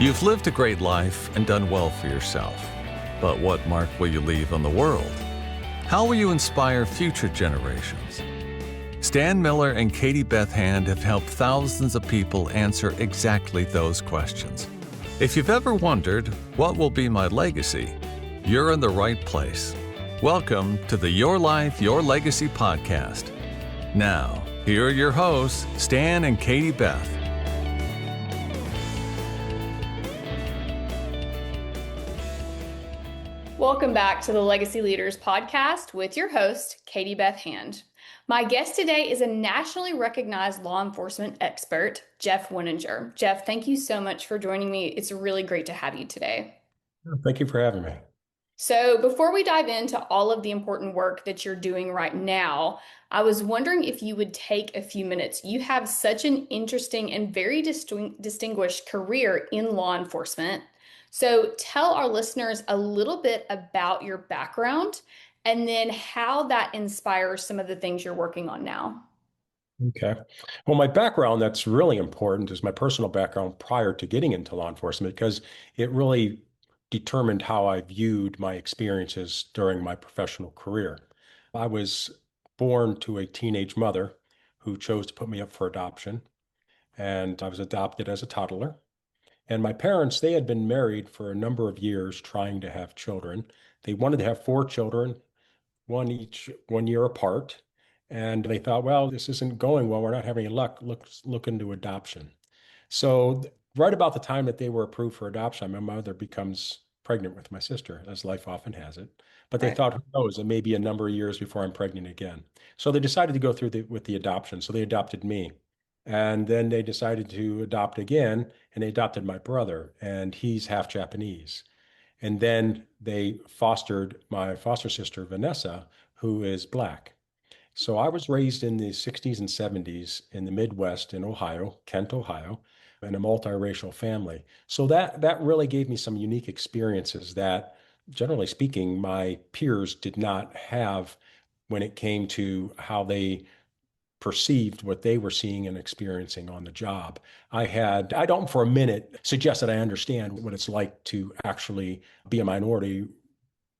You've lived a great life and done well for yourself. But what mark will you leave on the world? How will you inspire future generations? Stan Miller and Katie Beth Hand have helped thousands of people answer exactly those questions. If you've ever wondered, what will be my legacy? You're in the right place. Welcome to the Your Life, Your Legacy podcast. Now, here are your hosts, Stan and Katie Beth. Welcome back to the Legacy Leaders podcast with your host, Katie Beth Hand. My guest today is a nationally recognized law enforcement expert, Jeff Wenninger. Jeff, thank you so much for joining me. It's really great to have you today. Thank you for having me. So before we dive into all of the important work that you're doing right now, I was wondering if you would take a few minutes. You have such an interesting and very distinguished career in law enforcement. So tell our listeners a little bit about your background and then how that inspires some of the things you're working on now. Okay. Well, my background that's really important is my personal background prior to getting into law enforcement, because it really determined how I viewed my experiences during my professional career. I was born to a teenage mother who chose to put me up for adoption, and I was adopted as a toddler. And my parents, they had been married for a number of years trying to have children. They wanted to have 4 children, one each 1 year apart. And they thought, well, this isn't going well. We're not having any luck. Look into adoption. So right about the time that they were approved for adoption, my mother becomes pregnant with my sister, as life often has it. But they thought, who knows, it may be a number of years before I'm pregnant again. So they decided to go through with the adoption. So they adopted me. And then they decided to adopt again, and they adopted my brother, and he's half Japanese. And then they fostered my foster sister, Vanessa, who is Black. So I was raised in the 60s and 70s in the Midwest in Ohio, Kent, Ohio, in a multiracial family. So that really gave me some unique experiences that, generally speaking, my peers did not have when it came to how they perceived what they were seeing and experiencing on the job. I don't for a minute suggest that I understand what it's like to actually be a minority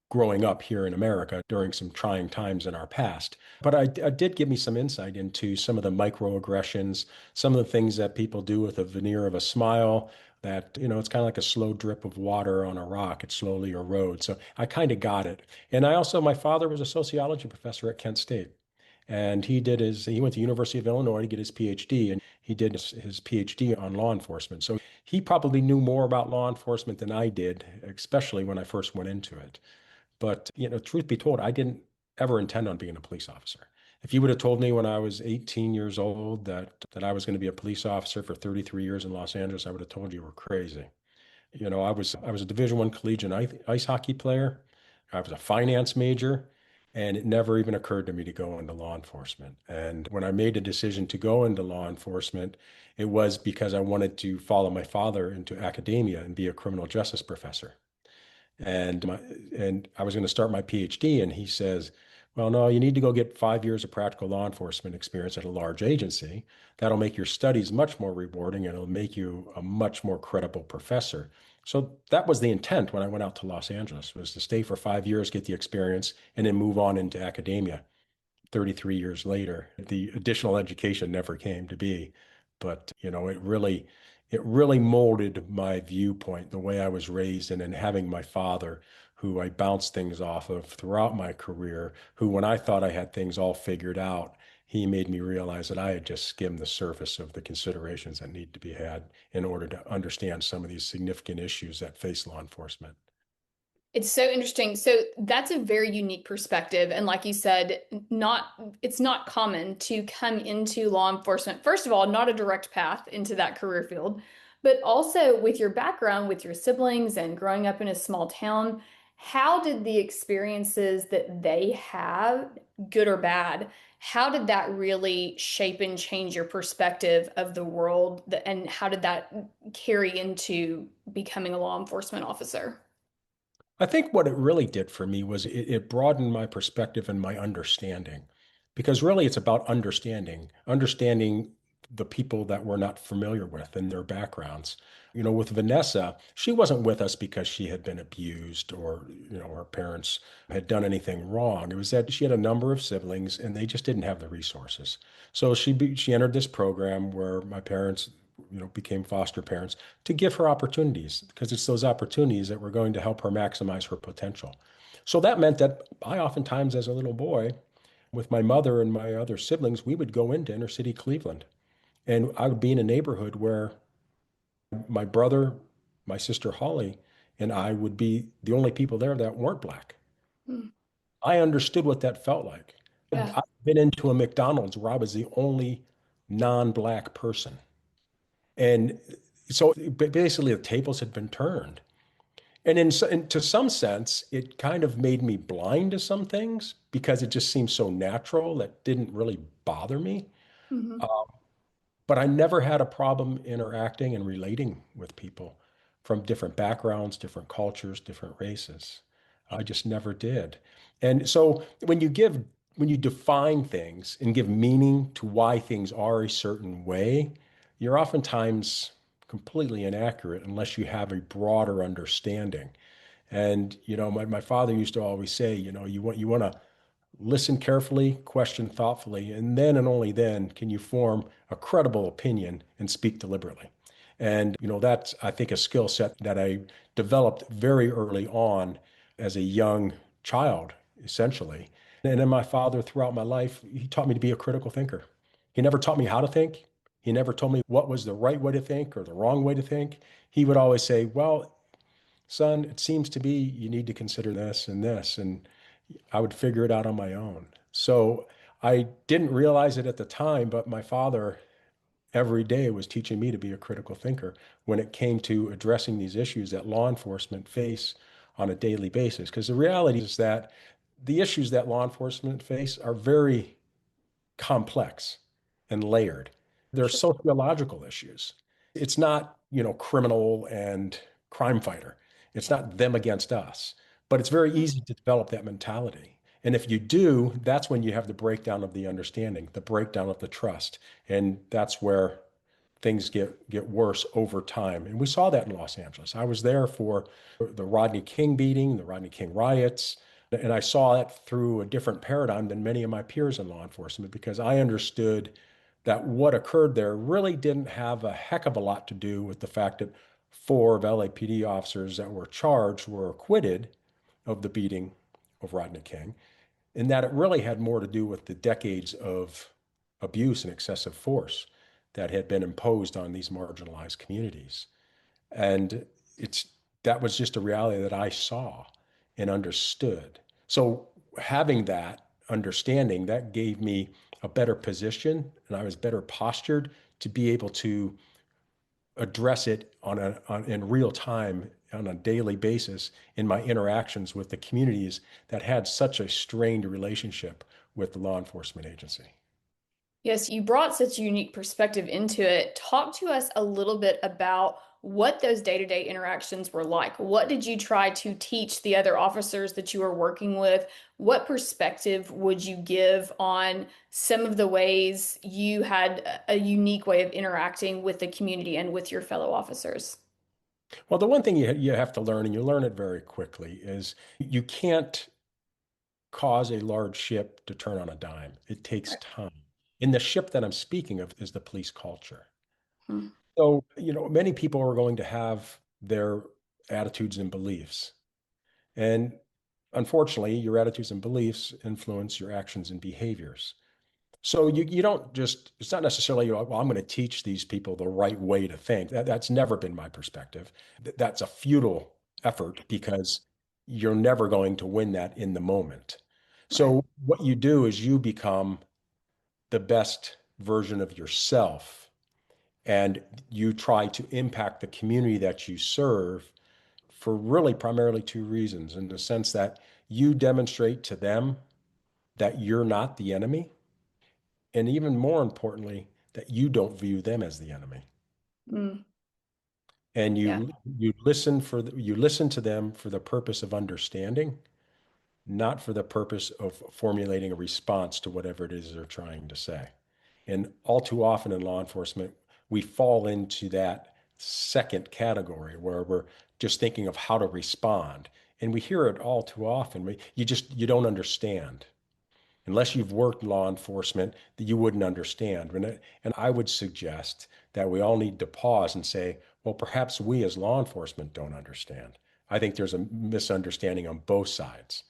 growing up here in America during some trying times in our past. But I did give me some insight into some of the microaggressions, some of the things that people do with a veneer of a smile that, it's kind of like a slow drip of water on a rock. It slowly erodes. So I kind of got it. And my father was a sociology professor at Kent State. And he went to University of Illinois to get his PhD, and he did his PhD on law enforcement. So he probably knew more about law enforcement than I did, especially when I first went into it. But, truth be told, I didn't ever intend on being a police officer. If you would have told me when I was 18 years old that I was going to be a police officer for 33 years in Los Angeles, I would have told you were crazy. I was a Division I collegiate ice hockey player. I was a finance major. And it never even occurred to me to go into law enforcement. And when I made a decision to go into law enforcement, it was because I wanted to follow my father into academia and be a criminal justice professor. And I was going to start my PhD, and he says, well, no, you need to go get 5 years of practical law enforcement experience at a large agency. That'll make your studies much more rewarding, and it'll make you a much more credible professor. So that was the intent when I went out to Los Angeles, was to stay for 5 years, get the experience, and then move on into academia. 33 years later, the additional education never came to be. But, it really molded my viewpoint, the way I was raised, and then having my father, who I bounced things off of throughout my career, who, when I thought I had things all figured out, he made me realize that I had just skimmed the surface of the considerations that need to be had in order to understand some of these significant issues that face law enforcement. It's so interesting. So that's a very unique perspective. And like you said, it's not common to come into law enforcement. First of all, not a direct path into that career field, but also with your background, with your siblings and growing up in a small town, how did the experiences that they have, good or bad, how did that really shape and change your perspective of the world? And how did that carry into becoming a law enforcement officer? I think what it really did for me was it broadened my perspective and my understanding, because really it's about understanding the people that we're not familiar with and their backgrounds. With Vanessa, she wasn't with us because she had been abused or, her parents had done anything wrong. It was that she had a number of siblings and they just didn't have the resources. So she entered this program where my parents, became foster parents to give her opportunities because it's those opportunities that were going to help her maximize her potential. So that meant that I oftentimes, as a little boy, with my mother and my other siblings, we would go into inner city Cleveland. And I would be in a neighborhood where my brother, my sister Holly, and I would be the only people there that weren't Black. Mm. I understood what that felt like. Yeah. I've been into a McDonald's where I was the only non-Black person. And so basically the tables had been turned. And to some sense, it kind of made me blind to some things because it just seemed so natural that didn't really bother me. Hmm. But I never had a problem interacting and relating with people from different backgrounds, different cultures, different races. I just never did. And so when you define things and give meaning to why things are a certain way, you're oftentimes completely inaccurate unless you have a broader understanding. And, my father used to always say, you want to listen carefully, question thoughtfully, and then and only then can you form a credible opinion and speak deliberately. And, that's, I think, a skill set that I developed very early on as a young child, essentially. And then my father, throughout my life, he taught me to be a critical thinker. He never taught me how to think. He never told me what was the right way to think or the wrong way to think. He would always say, well, son, it seems to be you need to consider this and this. And I would figure it out on my own. So I didn't realize it at the time, but my father every day was teaching me to be a critical thinker when it came to addressing these issues that law enforcement face on a daily basis. Because the reality is that the issues that law enforcement face are very complex and layered. They're Sure. sociological issues. It's not, criminal and crime fighter. It's not them against us, but it's very Mm. easy to develop that mentality. And if you do, that's when you have the breakdown of the understanding, the breakdown of the trust. And that's where things get worse over time. And we saw that in Los Angeles. I was there for the Rodney King beating, the Rodney King riots, and I saw it through a different paradigm than many of my peers in law enforcement because I understood that what occurred there really didn't have a heck of a lot to do with the fact that four of LAPD officers that were charged were acquitted of the beating of Rodney King, and that it really had more to do with the decades of abuse and excessive force that had been imposed on these marginalized communities. And it's that was just a reality that I saw and understood. So having that understanding, that gave me a better position and I was better postured to be able to address it in real time on a daily basis in my interactions with the communities that had such a strained relationship with the law enforcement agency. Yes, you brought such a unique perspective into it. Talk to us a little bit about what those day-to-day interactions were like. What did you try to teach the other officers that you were working with? What perspective would you give on some of the ways you had a unique way of interacting with the community and with your fellow officers? Well, the one thing you have to learn, and you learn it very quickly, is you can't cause a large ship to turn on a dime. It takes time. And the ship that I'm speaking of is the police culture. Hmm. So, many people are going to have their attitudes and beliefs. And unfortunately, your attitudes and beliefs influence your actions and behaviors. So you don't just, it's not necessarily, well, I'm going to teach these people the right way to think. That's never been my perspective. That's a futile effort because you're never going to win that in the moment. Right. So what you do is you become the best version of yourself and you try to impact the community that you serve for really primarily two reasons, in the sense that you demonstrate to them that you're not the enemy, and even more importantly, that you don't view them as the enemy. Mm. And Yeah. you listen to them for the purpose of understanding, not for the purpose of formulating a response to whatever it is they're trying to say. And all too often in law enforcement, we fall into that second category where we're just thinking of how to respond. And we hear it all too often. You don't understand. Unless you've worked law enforcement, that you wouldn't understand. And I would suggest that we all need to pause and say, well, perhaps we as law enforcement don't understand. I think there's a misunderstanding on both sides.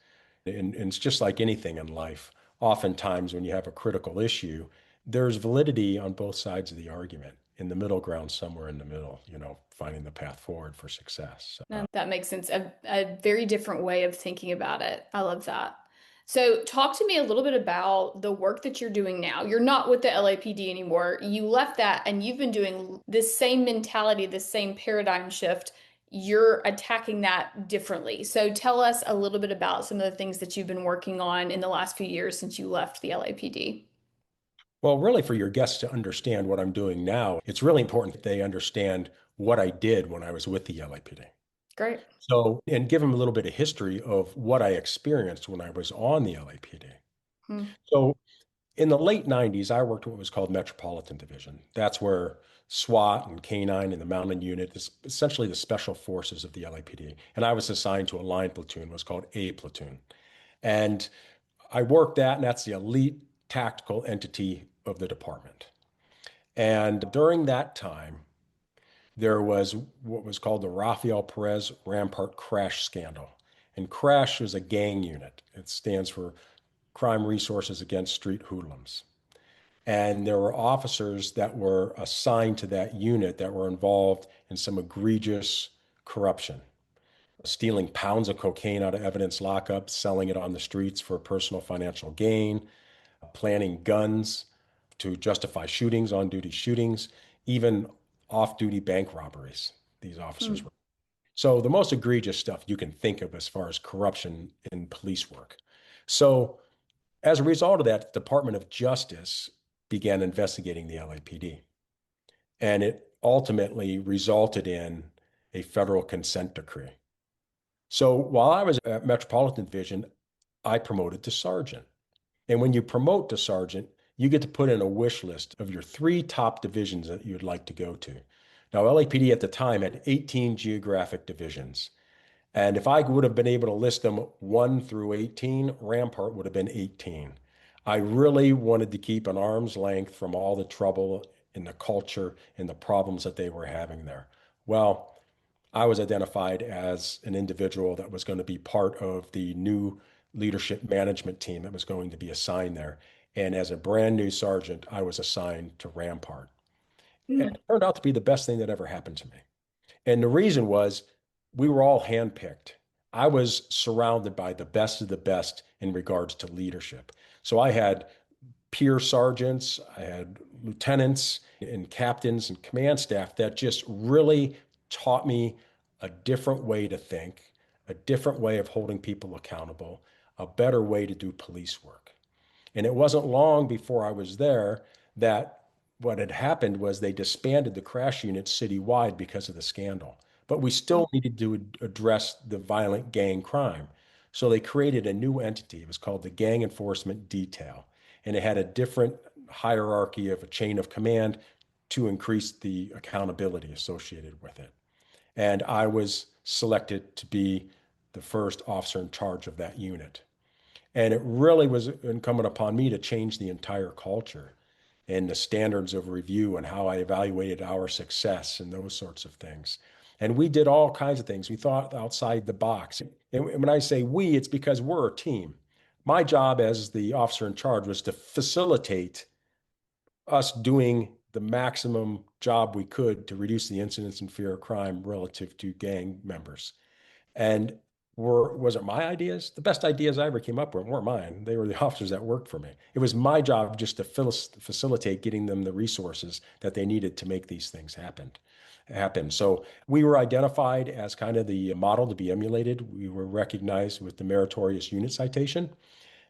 And it's just like anything in life. Oftentimes, when you have a critical issue, there's validity on both sides of the argument. In the middle ground, somewhere in the middle, finding the path forward for success. No, that makes sense. A very different way of thinking about it. I love that. So, talk to me a little bit about the work that you're doing now. You're not with the LAPD anymore. You left that and you've been doing this same mentality, this same paradigm shift. You're attacking that differently. So, tell us a little bit about some of the things that you've been working on in the last few years since you left the LAPD. Well, really, for your guests to understand what I'm doing now, it's really important that they understand what I did when I was with the LAPD. Great. So, and give them a little bit of history of what I experienced when I was on the LAPD. Hmm. So, in the late 90s, I worked what was called Metropolitan Division. That's where SWAT and K-9 and the Mountain Unit, is essentially the special forces of the LAPD. And I was assigned to a line platoon, what's called A platoon. And I worked that, and that's the elite tactical entity of the department. And during that time, there was what was called the Rafael Perez Rampart Crash Scandal. And Crash was a gang unit. It stands for Crime Resources Against Street Hoodlums. And there were officers that were assigned to that unit that were involved in some egregious corruption, stealing pounds of cocaine out of evidence lockups, selling it on the streets for personal financial gain, planning guns to justify shootings, on duty shootings, even off duty bank robberies. These officers Hmm. were. So, the most egregious stuff you can think of as far as corruption in police work. So, as a result of that, the Department of Justice began investigating the LAPD. And it ultimately resulted in a federal consent decree. So while I was at Metropolitan Division, I promoted to sergeant. And when you promote to sergeant, you get to put in a wish list of your three top divisions that you'd like to go to. Now, LAPD at the time had 18 geographic divisions. And if I would have been able to list them 1 through 18, Rampart would have been 18. I really wanted to keep an arm's length from all the trouble and the culture and the problems that they were having there. Well, I was identified as an individual that was going to be part of the new leadership management team that was going to be assigned there. And as a brand new sergeant, I was assigned to Rampart. And Hmm. it turned out to be the best thing that ever happened to me. And the reason was we were all handpicked. I was surrounded by the best of the best in regards to leadership. So I had peer sergeants, I had lieutenants and captains and command staff that just really taught me a different way to think, a different way of holding people accountable, a better way to do police work. And it wasn't long before I was there that what had happened was they disbanded the crash unit citywide because of the scandal. But we still needed to address the violent gang crime. So they created a new entity. It was called the Gang Enforcement Detail. And it had a different hierarchy of a chain of command to increase the accountability associated with it. And I was selected to be the first officer in charge of that unit. And it really was incumbent upon me to change the entire culture and the standards of review and how I evaluated our success and those sorts of things. And we did all kinds of things. We thought outside the box. And when I say we, it's because we're a team. My job as the officer in charge was to facilitate us doing the maximum job we could to reduce the incidence and fear of crime relative to gang members. And was it my ideas? The best ideas I ever came up with weren't mine. They were the officers that worked for me. It was my job just to facilitate getting them the resources that they needed to make these things happen. So we were identified as kind of the model to be emulated. We were recognized with the meritorious unit citation.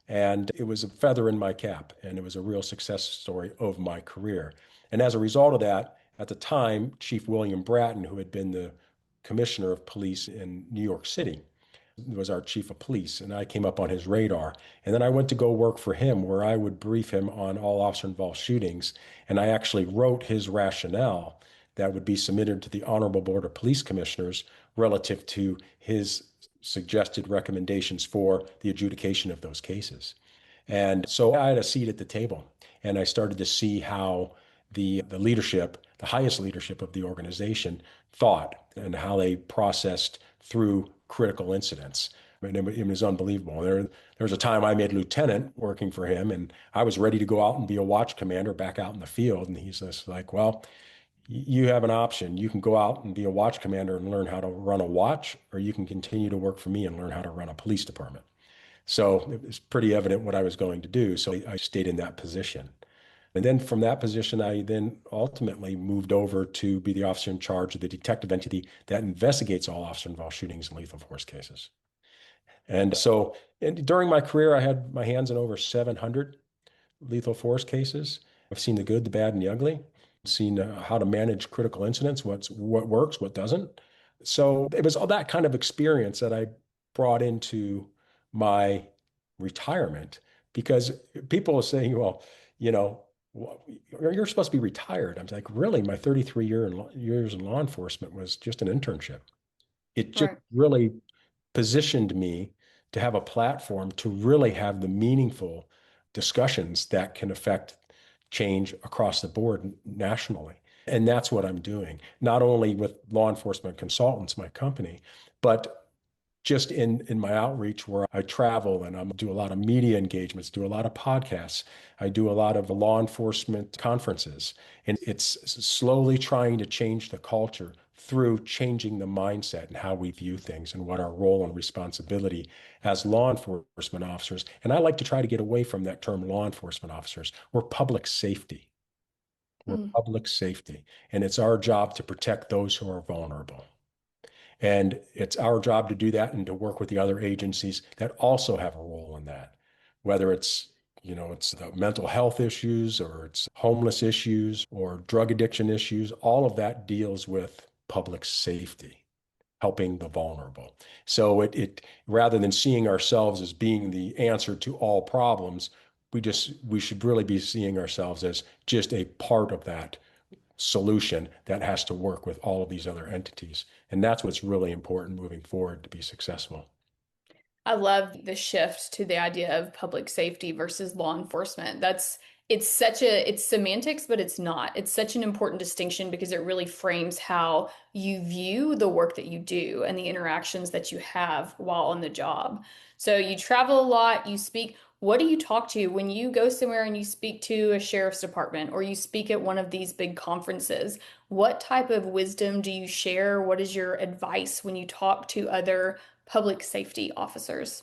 And it was a feather in my cap, and it was a real success story of my career. And as a result of that, at the time, Chief William Bratton, who had been the commissioner of police in New York City, was our chief of police, and I came up on his radar. And then I went to go work for him, where I would brief him on all officer-involved shootings. And I actually wrote his rationale that would be submitted to the Honorable Board of Police Commissioners relative to his suggested recommendations for the adjudication of those cases. And so I had a seat at the table, and I started to see how the leadership, the highest leadership of the organization, thought and how they processed through critical incidents. I mean, it was unbelievable. There was a time I made lieutenant working for him, and I was ready to go out and be a watch commander back out in the field. And he's just like, well, you have an option. You can go out and be a watch commander and learn how to run a watch, or you can continue to work for me and learn how to run a police department. So it was pretty evident what I was going to do. So I stayed in that position. And then from that position, I then ultimately moved over to be the officer in charge of the detective entity that investigates all officer-involved shootings and lethal force cases. And so during my career, I had my hands in over 700 lethal force cases. I've seen the good, the bad, and the ugly. I've seen how to manage critical incidents, what works, what doesn't. So it was all that kind of experience that I brought into my retirement, because people are saying, well, you know, you're supposed to be retired. I'm like, really? My 33 years in law enforcement was just an internship. It just Right. really positioned me to have a platform to really have the meaningful discussions that can affect change across the board nationally. And that's what I'm doing, not only with Law Enforcement Consultants, my company, but just in my outreach, where I travel and I do a lot of media engagements, do a lot of podcasts. I do a lot of law enforcement conferences. And it's slowly trying to change the culture through changing the mindset and how we view things and what our role and responsibility as law enforcement officers. And I like to try to get away from that term law enforcement officers. We're public safety. We're Mm. public safety. And it's our job to protect those who are vulnerable. And it's our job to do that and to work with the other agencies that also have a role in that, whether it's the mental health issues, or it's homeless issues, or drug addiction issues. All of that deals with public safety, helping the vulnerable. So it rather than seeing ourselves as being the answer to all problems, we should really be seeing ourselves as just a part of that solution that has to work with all of these other entities. And that's what's really important moving forward to be successful. I love the shift to the idea of public safety versus law enforcement. It's semantics, but it's not. It's such an important distinction because it really frames how you view the work that you do and the interactions that you have while on the job. So you travel a lot, you speak. What do you talk to when you go somewhere and you speak to a sheriff's department or you speak at one of these big conferences? What type of wisdom do you share? What is your advice when you talk to other public safety officers?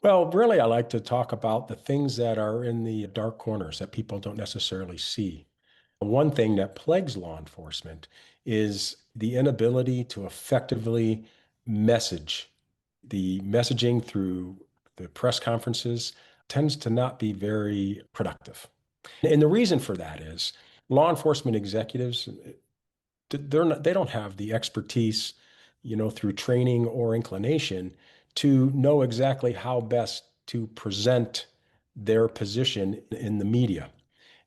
Well, really, I like to talk about the things that are in the dark corners that people don't necessarily see. One thing that plagues law enforcement is the inability to effectively message. The messaging through the press conferences tends to not be very productive. And the reason for that is law enforcement executives, they don't have the expertise, through training or inclination, to know exactly how best to present their position in the media.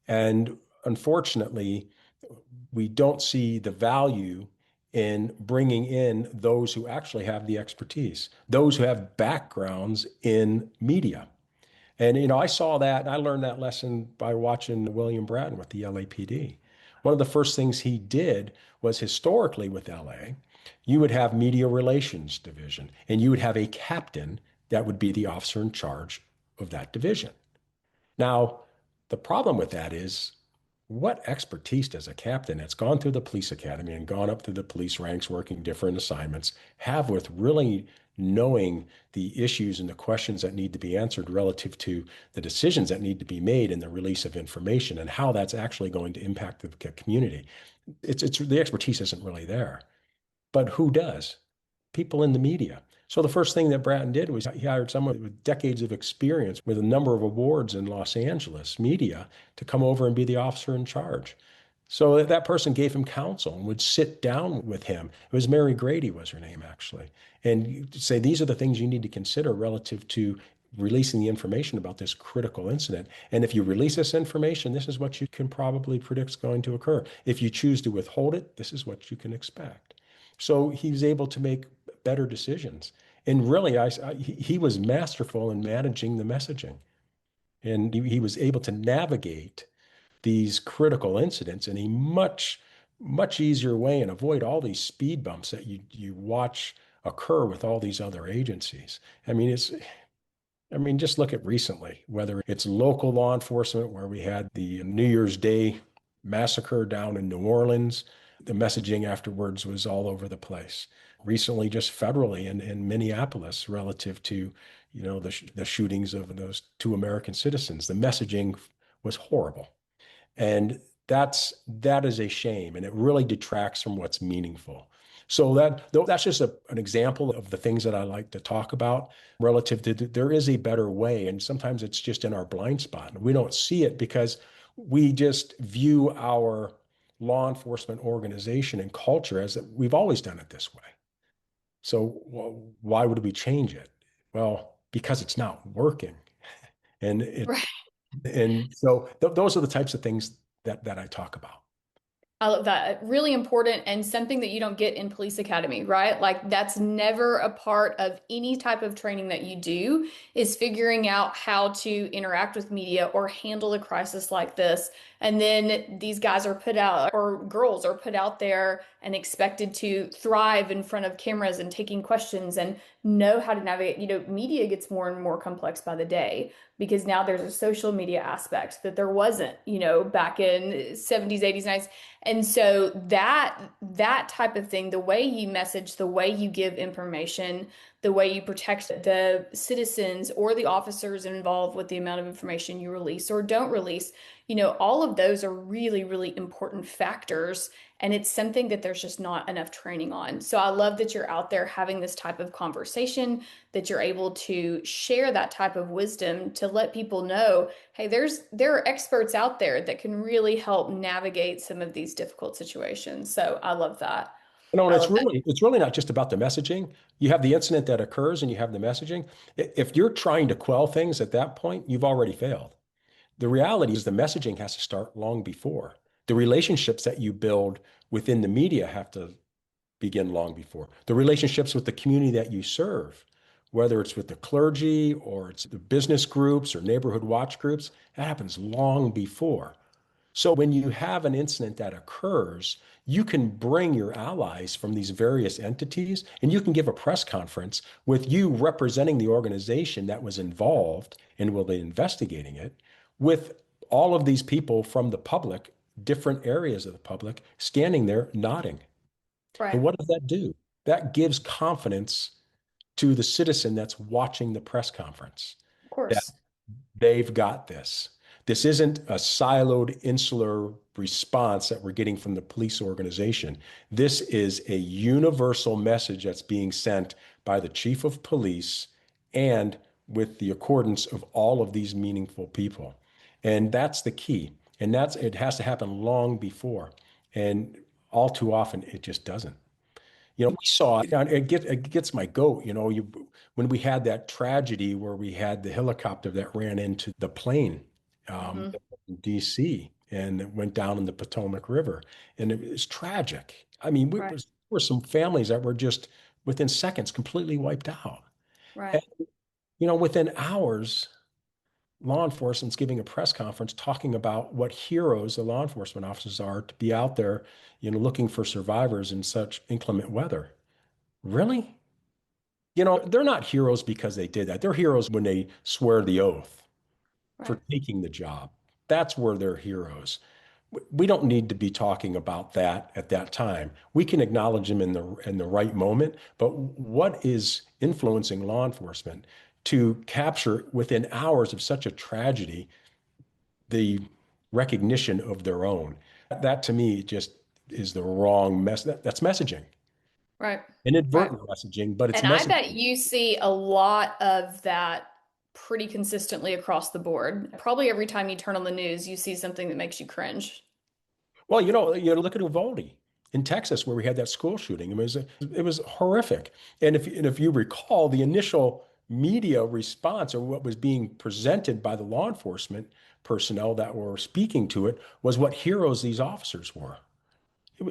And unfortunately, we don't see the value in bringing in those who actually have the expertise, those who have backgrounds in media. And, I saw that and I learned that lesson by watching William Bratton with the LAPD. One of the first things he did was, historically with LA, you would have media relations division, and you would have a captain that would be the officer in charge of that division. Now, the problem with that is, what expertise does a captain that's gone through the police academy and gone up through the police ranks working different assignments have with really knowing the issues and the questions that need to be answered relative to the decisions that need to be made in the release of information and how that's actually going to impact the community? It's the expertise isn't really there. But who does? People in the media. So the first thing that Bratton did was he hired someone with decades of experience with a number of awards in Los Angeles media to come over and be the officer in charge. So that person gave him counsel and would sit down with him. It was Mary Grady was her name, actually. And you'd say, these are the things you need to consider relative to releasing the information about this critical incident. And if you release this information, this is what you can probably predict is going to occur. If you choose to withhold it, this is what you can expect. So he was able to make better decisions. And really, he was masterful in managing the messaging. And he was able to navigate these critical incidents in a much easier way and avoid all these speed bumps that you watch occur with all these other agencies. Just look at recently, whether it's local law enforcement, where we had the New Year's Day massacre down in New Orleans, the messaging afterwards was all over the place. Recently, just federally in Minneapolis, relative to, the shootings of those two American citizens, the messaging was horrible. And that is a shame, and it really detracts from what's meaningful. So that's just an example of the things that I like to talk about relative to there is a better way, and sometimes it's just in our blind spot, and we don't see it because we just view our law enforcement organization and culture as that we've always done it this way. So why would we change it? Well, because it's not working, and it Right. and so those are the types of things that I talk about. I love that. Really important and something that you don't get in police academy, right? Like that's never a part of any type of training that you do is figuring out how to interact with media or handle a crisis like this. And then these guys are put out or girls are put out there and expected to thrive in front of cameras and taking questions and know how to navigate. Media gets more and more complex by the day because now there's a social media aspect that there wasn't, back in 70s, 80s, 90s. And so that type of thing, the way you message, the way you give information, the way you protect the citizens or the officers involved with the amount of information you release or don't release, all of those are really, really important factors. And it's something that there's just not enough training on. So I love that you're out there having this type of conversation, that you're able to share that type of wisdom to let people know, hey, there are experts out there that can really help navigate some of these difficult situations. So I love that. And I it's love that. really not just about the messaging. You have the incident that occurs and you have the messaging. If you're trying to quell things at that point, you've already failed. The reality is the messaging has to start long before. The relationships that you build within the media have to begin long before. The relationships with the community that you serve, whether it's with the clergy or it's the business groups or neighborhood watch groups, that happens long before. So when you have an incident that occurs, you can bring your allies from these various entities and you can give a press conference with you representing the organization that was involved and will be investigating it, with all of these people from the public, different areas of the public, standing there nodding. And Right. what does that do? That gives confidence to the citizen that's watching the press conference Of that course. they've got this. This isn't a siloed, insular response that we're getting from the police organization. This is a universal message that's being sent by the chief of police and with the accordance of all of these meaningful people. And that's the key. And it has to happen long before. And all too often, it just doesn't. We saw it, and it gets my goat, when we had that tragedy where we had the helicopter that ran into the plane Hmm. in DC and it went down in the Potomac River. And it was tragic. Right. There were some families that were just within seconds completely wiped out. And, Right. within hours, law enforcement's giving a press conference talking about what heroes the law enforcement officers are to be out there, looking for survivors in such inclement weather. Really? They're not heroes because they did that. They're heroes when they swear the oath for Right. taking the job. That's where they're heroes. We don't need to be talking about that at that time. We can acknowledge them in the right moment, but what is influencing law enforcement to capture within hours of such a tragedy the recognition of their own? That to me just is the wrong that's messaging. Right. Right. Inadvertent messaging, but it's And I messaging. bet you see a lot of that pretty consistently across the board. Probably every time you turn on the news, you see something that makes you cringe. Well, look at Uvalde in Texas where we had that school shooting. It was horrific. And if you recall, the initial media response or what was being presented by the law enforcement personnel that were speaking to it was what heroes these officers were.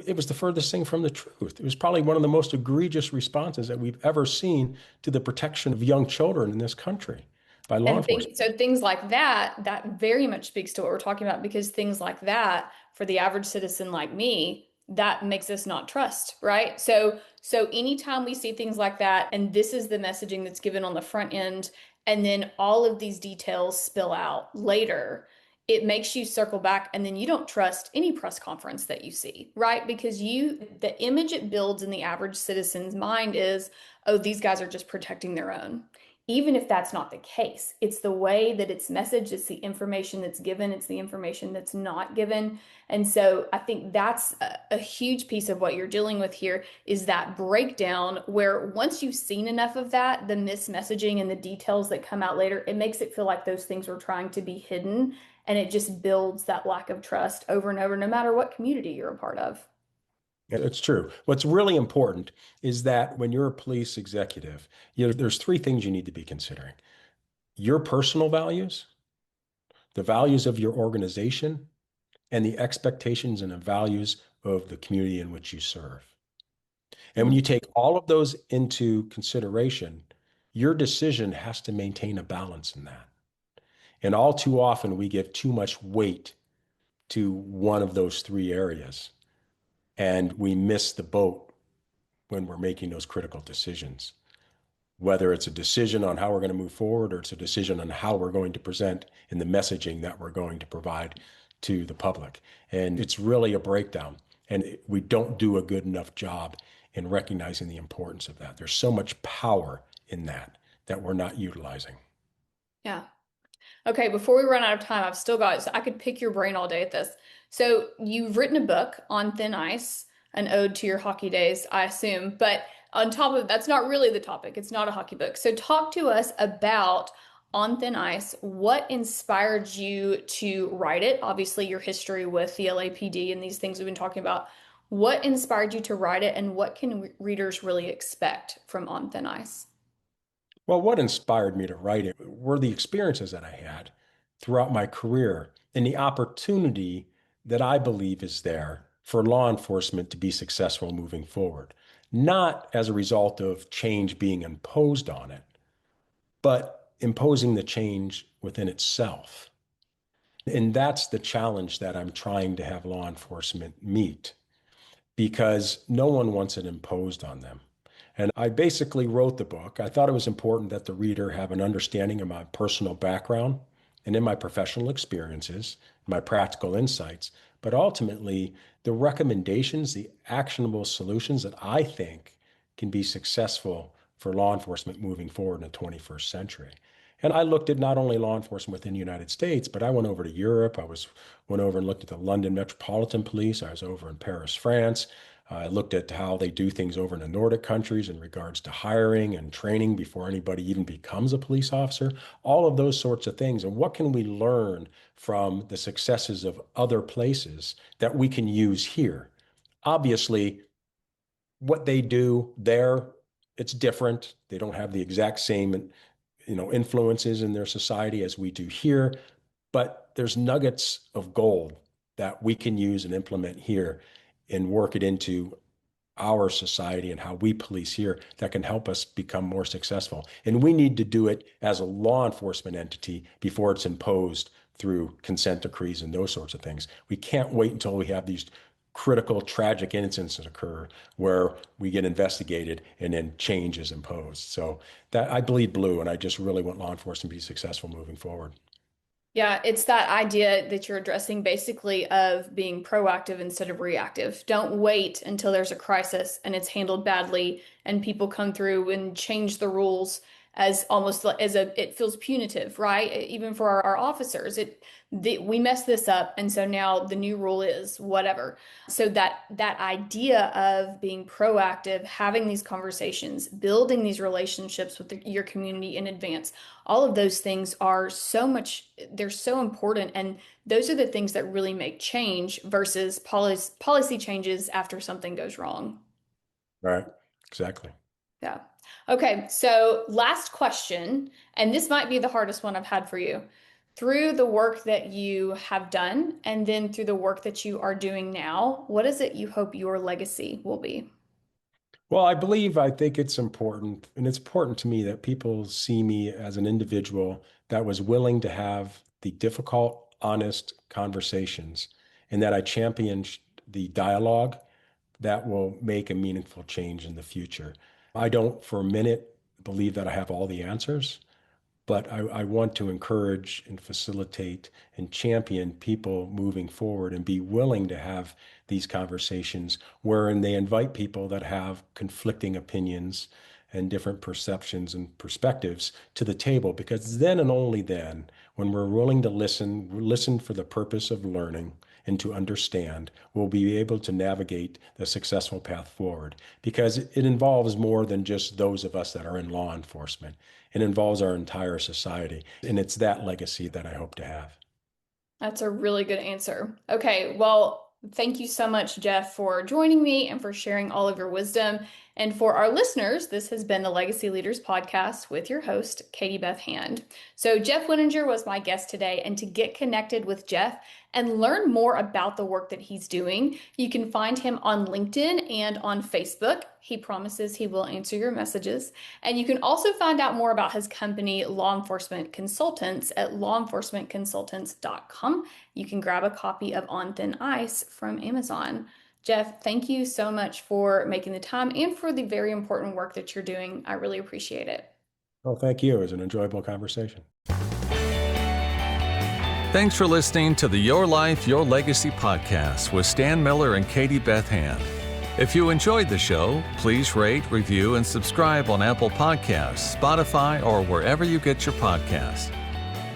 It was the furthest thing from the truth. It was probably one of the most egregious responses that we've ever seen to the protection of young children in this country by law And enforcement. so things like that very much speaks to what we're talking about, because things like that for the average citizen like me, that makes us not trust, right? So anytime we see things like that, and this is the messaging that's given on the front end, and then all of these details spill out later, it makes you circle back, and then you don't trust any press conference that you see, right? Because the image it builds in the average citizen's mind is, oh, these guys are just protecting their own, even if that's not the case. It's the way that it's messaged, it's the information that's given, it's the information that's not given. And so I think that's a huge piece of what you're dealing with here, is that breakdown where once you've seen enough of that, the mismessaging and the details that come out later, it makes it feel like those things were trying to be hidden. And it just builds that lack of trust over and over, no matter what community you're a part of. It's true. What's really important is that when you're a police executive, there's three things you need to be considering: your personal values, the values of your organization, and the expectations and the values of the community in which you serve. And when Mm. you take all of those into consideration, your decision has to maintain a balance in that. And all too often, we give too much weight to one of those three areas, and we miss the boat when we're making those critical decisions. Whether it's a decision on how we're going to move forward or it's a decision on how we're going to present in the messaging that we're going to provide to the public. And it's really a breakdown. And we don't do a good enough job in recognizing the importance of that. There's so much power in that we're not utilizing. Yeah. Okay, before we run out of time, I've still got, so I could pick your brain all day at this. So you've written a book on thin ice, an ode to your hockey days, I assume. But on top of that's not really the topic. It's not a hockey book. So talk to us about On Thin Ice. What inspired you to write it? Obviously, your history with the LAPD and these things we've been talking about. What inspired you to write it, and what can readers really expect from On Thin Ice? Well, what inspired me to write it were the experiences that I had throughout my career and the opportunity that I believe is there for law enforcement to be successful moving forward, not as a result of change being imposed on it, but imposing the change within itself. And that's the challenge that I'm trying to have law enforcement meet, because no one wants it imposed on them. And I basically wrote the book. I thought it was important that the reader have an understanding of my personal background and in my professional experiences, my practical insights, but ultimately the recommendations, the actionable solutions that I think can be successful for law enforcement moving forward in the 21st century. And I looked at not only law enforcement within the United States, but I went over to Europe. Went over and looked at the London Metropolitan Police. I was over in Paris, France. I looked at how they do things over in the Nordic countries in regards to hiring and training before anybody even becomes a police officer, all of those sorts of things. And what can we learn from the successes of other places that we can use here? Obviously, what they do there, it's different. They don't have the exact same, influences in their society as we do here, but there's nuggets of gold that we can use and implement here and work it into our society and how we police here that can help us become more successful. And we need to do it as a law enforcement entity before it's imposed through consent decrees and those sorts of things. We can't wait until we have these critical, tragic incidents that occur where we get investigated and then change is imposed. So that I bleed blue, and I just really want law enforcement to be successful moving forward. Yeah, it's that idea that you're addressing basically of being proactive instead of reactive. Don't wait until there's a crisis and it's handled badly and people come through and change the rules as almost as it feels punitive, right? Even for our officers, we messed this up, and so now the new rule is whatever. So that idea of being proactive, having these conversations, building these relationships with your community in advance, all of those things are they're so important, and those are the things that really make change versus policy changes after something goes wrong. Right. Exactly. Yeah. Okay, so last question, and this might be the hardest one I've had for you. Through the work that you have done, and then through the work that you are doing now, what is it you hope your legacy will be? Well, I think it's important, and it's important to me that people see me as an individual that was willing to have the difficult, honest conversations, and that I championed the dialogue that will make a meaningful change in the future. I don't for a minute believe that I have all the answers, but I want to encourage and facilitate and champion people moving forward and be willing to have these conversations wherein they invite people that have conflicting opinions and different perceptions and perspectives to the table, because then and only then, when we're willing to listen for the purpose of learning and to understand, we'll be able to navigate the successful path forward, because it involves more than just those of us that are in law enforcement. It involves our entire society, and it's that legacy that I hope to have. That's a really good answer. Okay, well, thank you so much, Jeff, for joining me and for sharing all of your wisdom. And for our listeners, this has been the Legacy Leaders Podcast with your host, Katie Beth Hand. So Jeff Wenninger was my guest today, and to get connected with Jeff and learn more about the work that he's doing, you can find him on LinkedIn and on Facebook. He promises he will answer your messages. And you can also find out more about his company, Law Enforcement Consultants, at lawenforcementconsultants.com. You can grab a copy of On Thin Ice from Amazon. Jeff, thank you so much for making the time and for the very important work that you're doing. I really appreciate it. Well, thank you. It was an enjoyable conversation. Thanks for listening to the Your Life, Your Legacy podcast with Stan Miller and Katie Beth Hand. If you enjoyed the show, please rate, review, and subscribe on Apple Podcasts, Spotify, or wherever you get your podcasts.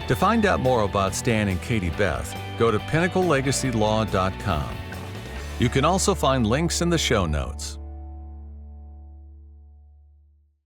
To find out more about Stan and Katie Beth, go to pinnaclelegacylaw.com. You can also find links in the show notes.